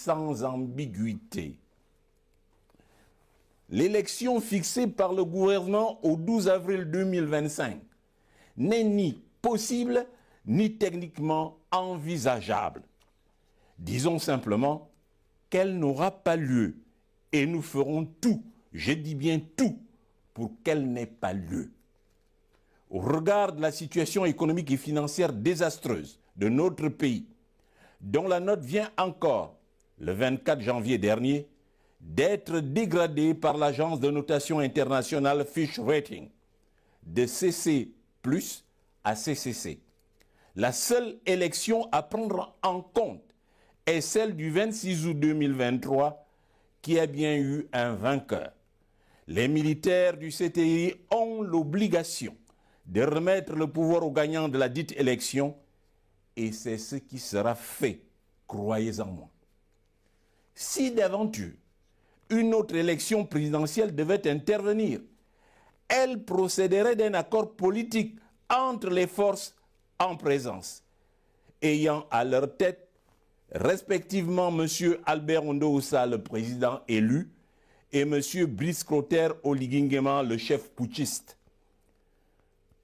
sans ambiguïté. L'élection fixée par le gouvernement au 12 avril 2025 n'est ni possible ni techniquement envisageable. Disons simplement qu'elle n'aura pas lieu et nous ferons tout, je dis bien tout, pour qu'elle n'ait pas lieu. Au regard de la situation économique et financière désastreuse de notre pays, dont la note vient encore, le 24 janvier dernier, d'être dégradée par l'agence de notation internationale Fitch Ratings, de CC+ à CCC. La seule élection à prendre en compte est celle du 26 août 2023, qui a bien eu un vainqueur. Les militaires du CTI ont l'obligation de remettre le pouvoir aux gagnants de la dite élection, et c'est ce qui sera fait, croyez-en moi. Si d'aventure une autre élection présidentielle devait intervenir, elle procéderait d'un accord politique entre les forces en présence, ayant à leur tête respectivement M. Albert Ondoussa, le président élu, et M. Brice Clotaire Oligingema, le chef putschiste.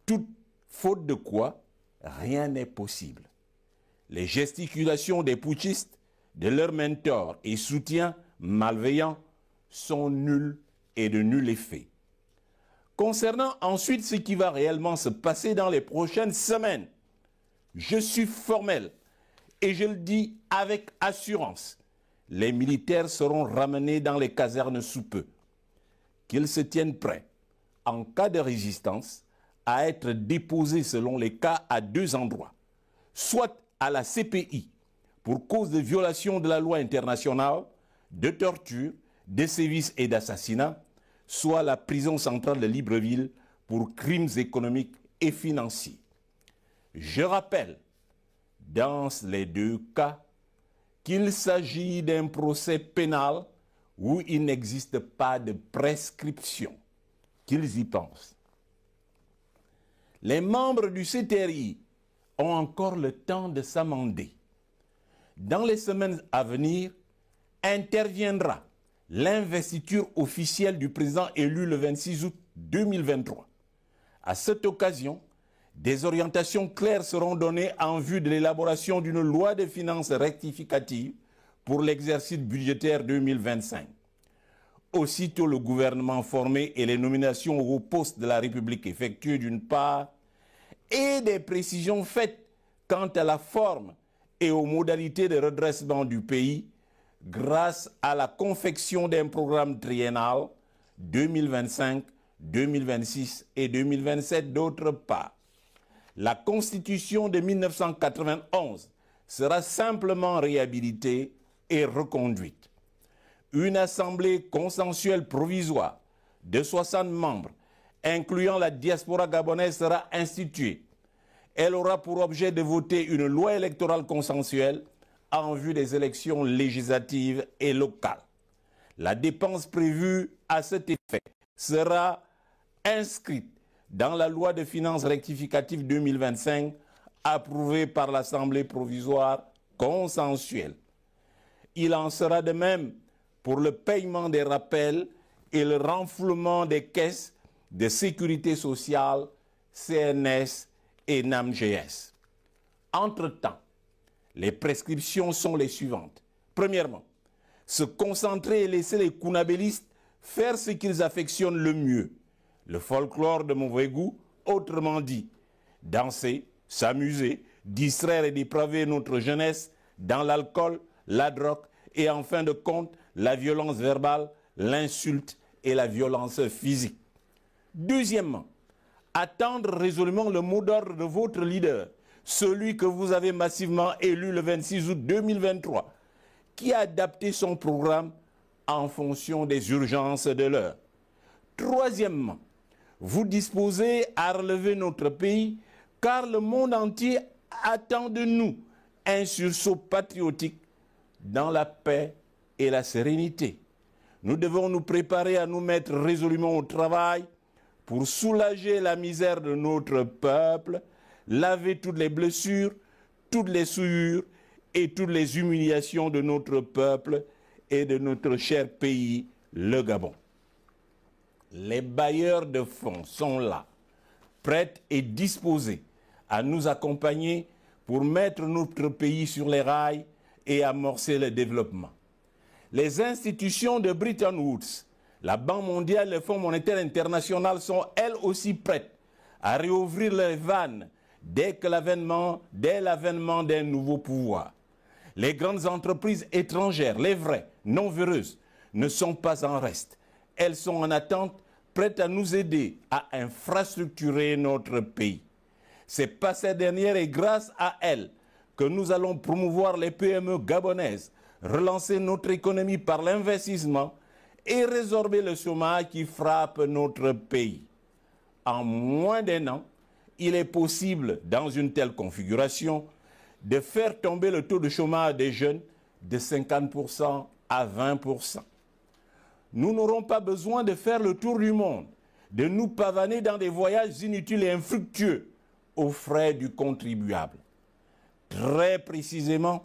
Toute faute de quoi, rien n'est possible. Les gesticulations des putschistes, de leurs mentors et soutiens malveillants sont nulles et de nul effet. Concernant ensuite ce qui va réellement se passer dans les prochaines semaines, je suis formel et je le dis avec assurance. Les militaires seront ramenés dans les casernes sous peu. Qu'ils se tiennent prêts, en cas de résistance, à être déposés selon les cas à deux endroits. Soit à la CPI, pour cause de violation de la loi internationale, de torture, de sévices et d'assassinat, soit à la prison centrale de Libreville pour crimes économiques et financiers. Je rappelle, dans les deux cas, qu'il s'agit d'un procès pénal où il n'existe pas de prescription. Qu'ils y pensent. Les membres du CTRI ont encore le temps de s'amender. Dans les semaines à venir, interviendra l'investiture officielle du président élu le 26 août 2023. À cette occasion, des orientations claires seront données en vue de l'élaboration d'une loi de finances rectificative pour l'exercice budgétaire 2025. Aussitôt le gouvernement formé et les nominations aux postes de la République effectuées d'une part, et des précisions faites quant à la forme et aux modalités de redressement du pays grâce à la confection d'un programme triennal 2025, 2026 et 2027 d'autre part. La Constitution de 1991 sera simplement réhabilitée et reconduite. Une assemblée consensuelle provisoire de 60 membres, incluant la diaspora gabonaise, sera instituée. Elle aura pour objet de voter une loi électorale consensuelle en vue des élections législatives et locales. La dépense prévue à cet effet sera inscrite dans la loi de finances rectificative 2025 approuvée par l'Assemblée provisoire consensuelle. Il en sera de même pour le paiement des rappels et le renflouement des caisses de sécurité sociale, CNS et NAMGS. Entre-temps, les prescriptions sont les suivantes. Premièrement, se concentrer et laisser les kounabélistes faire ce qu'ils affectionnent le mieux. Le folklore de mauvais goût, autrement dit, danser, s'amuser, distraire et dépraver notre jeunesse dans l'alcool, la drogue et en fin de compte, la violence verbale, l'insulte et la violence physique. Deuxièmement, attendre résolument le mot d'ordre de votre leader, celui que vous avez massivement élu le 26 août 2023, qui a adapté son programme en fonction des urgences de l'heure. Troisièmement, vous disposez à relever notre pays car le monde entier attend de nous un sursaut patriotique dans la paix et la sérénité. Nous devons nous préparer à nous mettre résolument au travail pour soulager la misère de notre peuple, laver toutes les blessures, toutes les souillures et toutes les humiliations de notre peuple et de notre cher pays, le Gabon. Les bailleurs de fonds sont là, prêts et disposés à nous accompagner pour mettre notre pays sur les rails et amorcer le développement. Les institutions de Bretton Woods, la Banque mondiale et le Fonds monétaire international sont elles aussi prêtes à réouvrir les vannes dès l'avènement d'un nouveau pouvoir. Les grandes entreprises étrangères, les vraies, non véreuses, ne sont pas en reste. Elles sont en attente, prêtes à nous aider à infrastructurer notre pays. C'est pas ces dernières et grâce à elles que nous allons promouvoir les PME gabonaises, relancer notre économie par l'investissement et résorber le chômage qui frappe notre pays. En moins d'un an, il est possible, dans une telle configuration, de faire tomber le taux de chômage des jeunes de 50% à 20%. Nous n'aurons pas besoin de faire le tour du monde, de nous pavaner dans des voyages inutiles et infructueux aux frais du contribuable. Très précisément,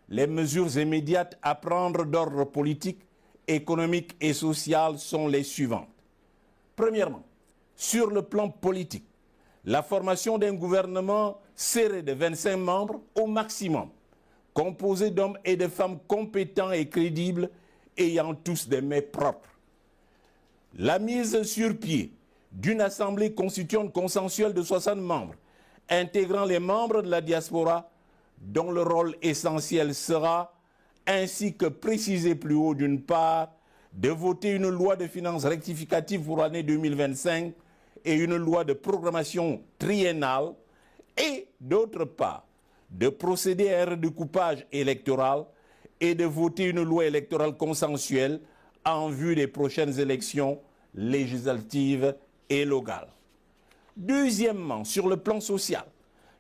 les mesures immédiates à prendre d'ordre politique, économique et social sont les suivantes. Premièrement, sur le plan politique, la formation d'un gouvernement serré de 25 membres au maximum, composé d'hommes et de femmes compétents et crédibles, ayant tous des mains propres. La mise sur pied d'une assemblée constituante consensuelle de 60 membres, intégrant les membres de la diaspora, dont le rôle essentiel sera, ainsi que précisé plus haut d'une part, de voter une loi de finances rectificative pour l'année 2025 et une loi de programmation triennale, et d'autre part, de procéder à un redécoupage électoral et de voter une loi électorale consensuelle en vue des prochaines élections législatives et locales. Deuxièmement, sur le plan social,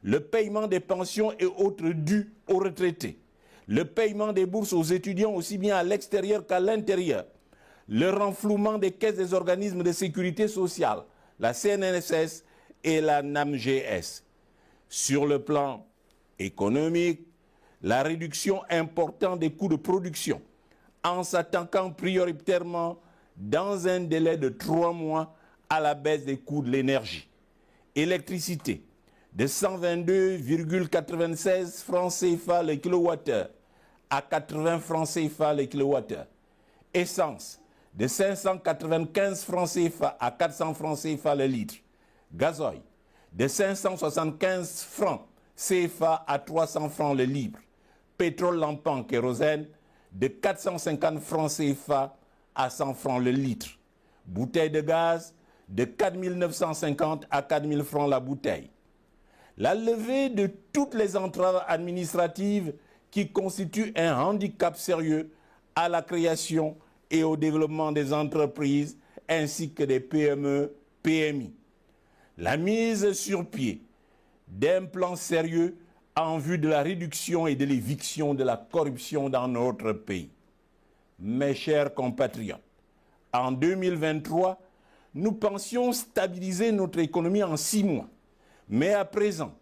le paiement des pensions et autres dus aux retraités, le paiement des bourses aux étudiants aussi bien à l'extérieur qu'à l'intérieur, le renflouement des caisses des organismes de sécurité sociale, la CNSS et la NAMGS. Sur le plan économique, la réduction importante des coûts de production en s'attaquant prioritairement dans un délai de 3 mois à la baisse des coûts de l'énergie. Électricité de 122,96 francs CFA le kilowattheure à 80 francs CFA le kilowattheure. Essence de 595 francs CFA à 400 francs CFA le litre. Gazoil de 575 francs CFA à 300 francs le litre. Pétrole lampant kérosène de 450 francs CFA à 100 francs le litre. Bouteille de gaz de 4 950 à 4 000 francs la bouteille. La levée de toutes les entraves administratives qui constituent un handicap sérieux à la création et au développement des entreprises ainsi que des PME, PMI. La mise sur pied d'un plan sérieux en vue de la réduction et de l'éviction de la corruption dans notre pays. Mes chers compatriotes, en 2023, nous pensions stabiliser notre économie en 6 mois. Mais à présent,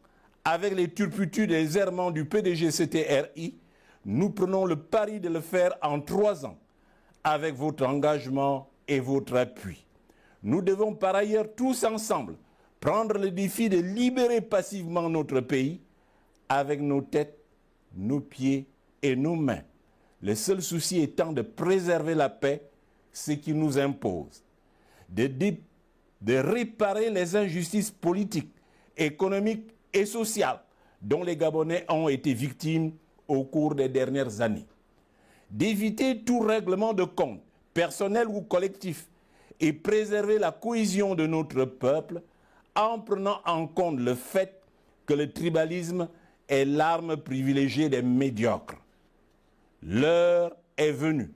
avec les turpitudes et les errements du PDG CTRI, nous prenons le pari de le faire en 3 ans, avec votre engagement et votre appui. Nous devons par ailleurs tous ensemble prendre le défi de libérer passivement notre pays avec nos têtes, nos pieds et nos mains. Le seul souci étant de préserver la paix, ce qui nous impose, de réparer les injustices politiques, économiques et sociales dont les Gabonais ont été victimes au cours des dernières années, d'éviter tout règlement de compte, personnel ou collectif, et préserver la cohésion de notre peuple en prenant en compte le fait que le tribalisme est l'arme privilégiée des médiocres. L'heure est venue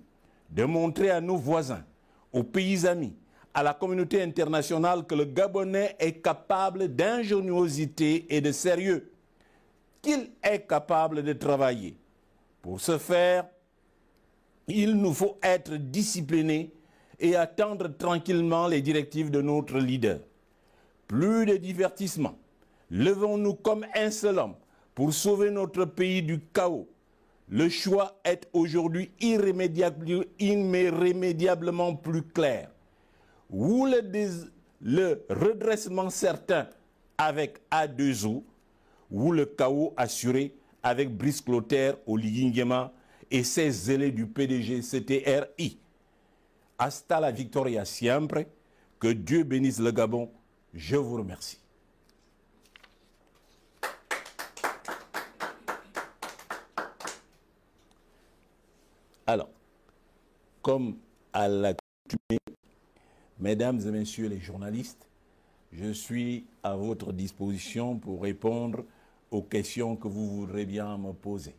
de montrer à nos voisins, aux pays amis, à la communauté internationale que le Gabonais est capable d'ingéniosité et de sérieux, qu'il est capable de travailler. Pour ce faire, il nous faut être disciplinés et attendre tranquillement les directives de notre leader. Plus de divertissement. Levons-nous comme un seul homme pour sauver notre pays du chaos, le choix est aujourd'hui irrémédiablement plus clair. Ou le redressement certain avec A2O, ou le chaos assuré avec Brice Clotaire, Oligui Nguema et ses zélés du PDG CTRI. Hasta la victoria siempre. Que Dieu bénisse le Gabon. Je vous remercie. Alors, comme à l'accoutumée, mesdames et messieurs les journalistes, je suis à votre disposition pour répondre aux questions que vous voudrez bien me poser.